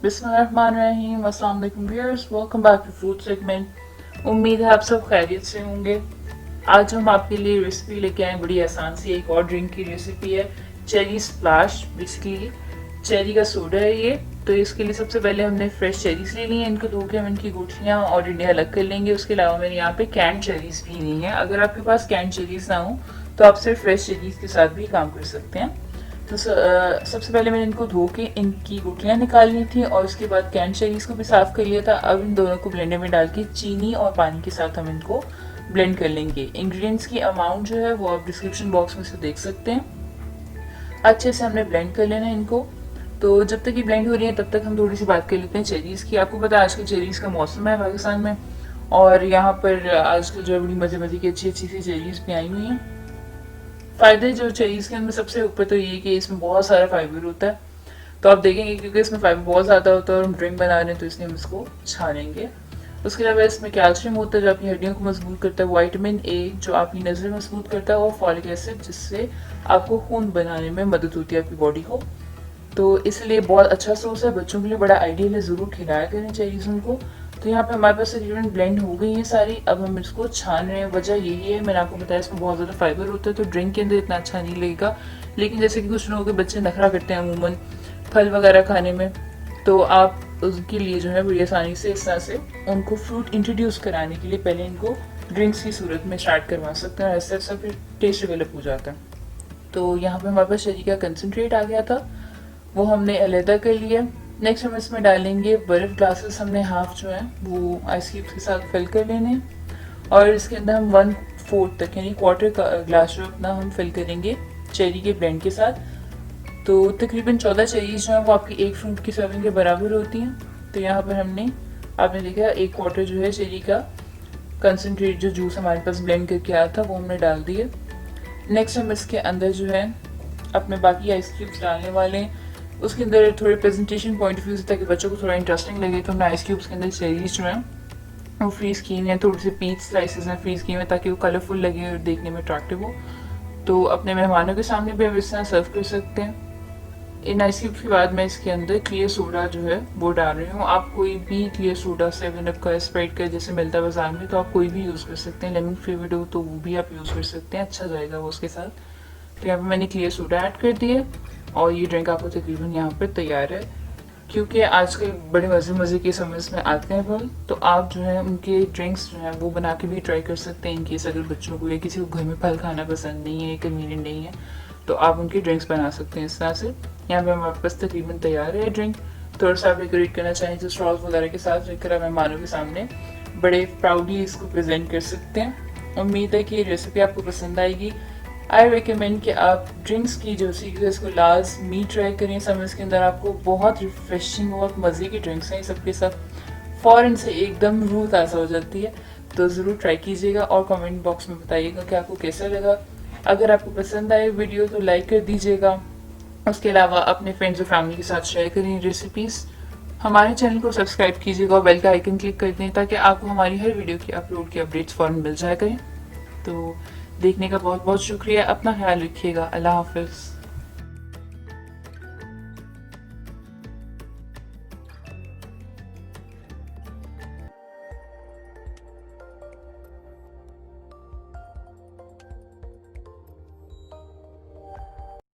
बिस्मिल्लाहिर्रहमानिर्रहीम। अस्सलाम वालेकुम viewers, welcome back to food segment. उम्मीद है आप सब खैरियत से होंगे। आज हम आपके लिए रेसिपी लेके आए बड़ी आसान सी एक और ड्रिंक की रेसिपी है, चेरी स्प्लैश। बेसिकली चेरी का सोडा है ये। तो इसके लिए सबसे पहले हमने फ्रेश चेरीज ले ली हैं, इनको धो के हम इनकी गुठलियाँ और डंडे अलग कर लेंगे। उसके अलावा मैंने यहाँ पे कैंड चेरीज भी ली हैं। अगर आपके पास कैंड चेरीज ना हो तो आप सिर्फ फ्रेश चेरीज के साथ भी काम कर सकते हैं। तो सबसे पहले मैंने इनको धो के इनकी गुठलियाँ निकालनी थी और उसके बाद कैन चेरीज को भी साफ कर लिया था। अब इन दोनों को ब्लेंडर में डाल के चीनी और पानी के साथ हम इनको ब्लेंड कर लेंगे। इंग्रेडिएंट्स की अमाउंट जो है वो आप डिस्क्रिप्शन बॉक्स में से देख सकते हैं। अच्छे से हमने ब्लेंड कर लेना है इनको। तो जब तक ये ब्लेंड हो रही है तब तक हम थोड़ी सी बात कर लेते हैं चेरीज़ की। आपको पता है आजकल चेरीज़ का मौसम है पाकिस्तान में, और यहाँ पर आजकल जो है बड़ी मज़े मज़े की अच्छी अच्छी सी चेरीज़ भी आई हुई हैं। फ़ायदे जो चेरीज़ के अंदर सबसे ऊपर तो ये कि इसमें बहुत सारा फाइबर होता है। तो आप देखेंगे क्योंकि इसमें फाइबर बहुत ज़्यादा होता है और हम ड्रिंक बना रहे हैं तो इसलिए हम इसको छानेंगे। उसके अलावा इसमें कैल्शियम होता है जो आपकी हड्डियों को मजबूत करता है, विटामिन ए जो आपकी नज़र मजबूत करता है, और फॉलिक एसिड जिससे आपको खून बनाने में मदद होती है आपकी बॉडी को। तो इसलिए बहुत अच्छा सोर्स है, बच्चों के लिए बड़ा आइडियल है, ज़रूर खिलाया करें चेरीज़ उनको। तो यहाँ पे हमारे पास तकरीबन ब्लेंड हो गई है सारी। अब हम इसको छान रहे हैं। वजह यही है, मैंने आपको बताया इसमें बहुत ज़्यादा फाइबर होता है तो ड्रिंक के अंदर इतना अच्छा नहीं लगेगा। लेकिन जैसे कि कुछ लोगों के बच्चे नखरा करते हैं अमूमन फल वगैरह खाने में, तो आप उसके लिए जो है बड़ी आसानी से इस तरह से उनको फ्रूट इंट्रोड्यूस कराने के लिए पहले इनको ड्रिंक्स की सूरत में स्टार्ट करवा सकते हैं। ऐसे ऐसा फिर टेस्ट डेवलप हो जाता है। तो यहाँ पे हमारे पास शरीर का कंसनट्रेट आ गया था, वो हमने अलहदा कर लिया। नेक्स्ट हम इसमें डालेंगे बर्फ़। ग्लासेस हमने हाफ जो है वो आइस क्यूब्स के साथ फिल कर लेने, और इसके अंदर हम 1/4 तक यानी क्वार्टर का ग्लास जो अपना हम फिल करेंगे चेरी के ब्लेंड के साथ। तो तकरीबन 14 चेरीज जो है वो आपकी एक फ्रूट की सर्विंग के बराबर होती हैं। तो यहाँ पर हमने आपने देखा 1/4 जो है चेरी का कंसनट्रेट जो जूस हमारे पास ब्लेंड करके आया था वो हमने डाल दिया। नेक्स्ट हम इसके अंदर जो है अपने बाकी आइस क्यूब्स डालने वाले हैं। उसके अंदर थोड़े प्रेजेंटेशन पॉइंट ऑफ व्यू से ताकि बच्चों को थोड़ा इंटरेस्टिंग लगे तो हमने आइस क्यूब्स के अंदर चेरीज जो है वो फ्रीज़ किए हैं, थोड़ी सी पीच स्लाइसेस में फ्रीज़ किए हैं ताकि वो कलरफुल लगे और देखने में अट्रैक्टिव हो। तो अपने मेहमानों के सामने भी हम इस तरह सर्व कर सकते हैं। इन आइस क्यूब्स के बाद मैं इसके अंदर क्लियर सोडा जो है वो डाल रही हूँ। आप कोई भी क्लियर सोडा 7 अप का, स्प्राइट का जैसे मिलता है बाजार में, तो आप कोई भी यूज़ कर सकते हैं। लेमन फ्लेवर्ड हो तो वो भी आप यूज़ कर सकते हैं, अच्छा जाएगा वो उसके साथ। तो यहाँ पे मैंने क्लियर सोडा ऐड कर दिया और ये ड्रिंक आपको तकरीबन यहाँ पर तैयार है। क्योंकि आजकल बड़े मज़े मज़े के समझ में आते हैं फल, तो आप जो है उनके ड्रिंक्स जो है वो बना के भी ट्राई कर सकते हैं। इनकेस अगर बच्चों को या किसी को घर में फल खाना पसंद नहीं है, कन्वीनियंट नहीं है, तो आप उनकी ड्रिंक्स बना सकते हैं इस तरह से। यहाँ पे हमारे पास तकरीबन तैयार है ड्रिंक। थोड़ा सा आप डेकोरेट करना चाहें तो स्ट्रॉज वगैरह के साथ रखकर आप मेहमानों के सामने बड़े प्राउडली इसको प्रेजेंट कर सकते हैं। उम्मीद है कि ये रेसिपी आपको पसंद आएगी। आई रिकमेंड कि आप ड्रिंक्स की जो सीक्रेट्स को लाजमी ट्राई करें। समर्स के अंदर आपको बहुत रिफ्रेशिंग और मज़े की ड्रिंक्स हैं, सबके सब फ़ौरन से एकदम रूह ताज़ा हो जाती है। तो ज़रूर ट्राई कीजिएगा और कमेंट बॉक्स में बताइएगा कि आपको कैसा लगा। अगर आपको पसंद आए वीडियो तो लाइक कर दीजिएगा। उसके अलावा अपने फ्रेंड्स और फैमिली के साथ शेयर करें रेसिपीज़। हमारे चैनल को सब्सक्राइब कीजिएगा और बेल का आइकन क्लिक कर दें ताकि आपको हमारी हर वीडियो की अपलोड की अपडेट्स फ़ौरन मिल जाया करें। तो देखने का बहुत बहुत शुक्रिया। अपना ख्याल रखिएगा। अल्लाह हाफ़िज़।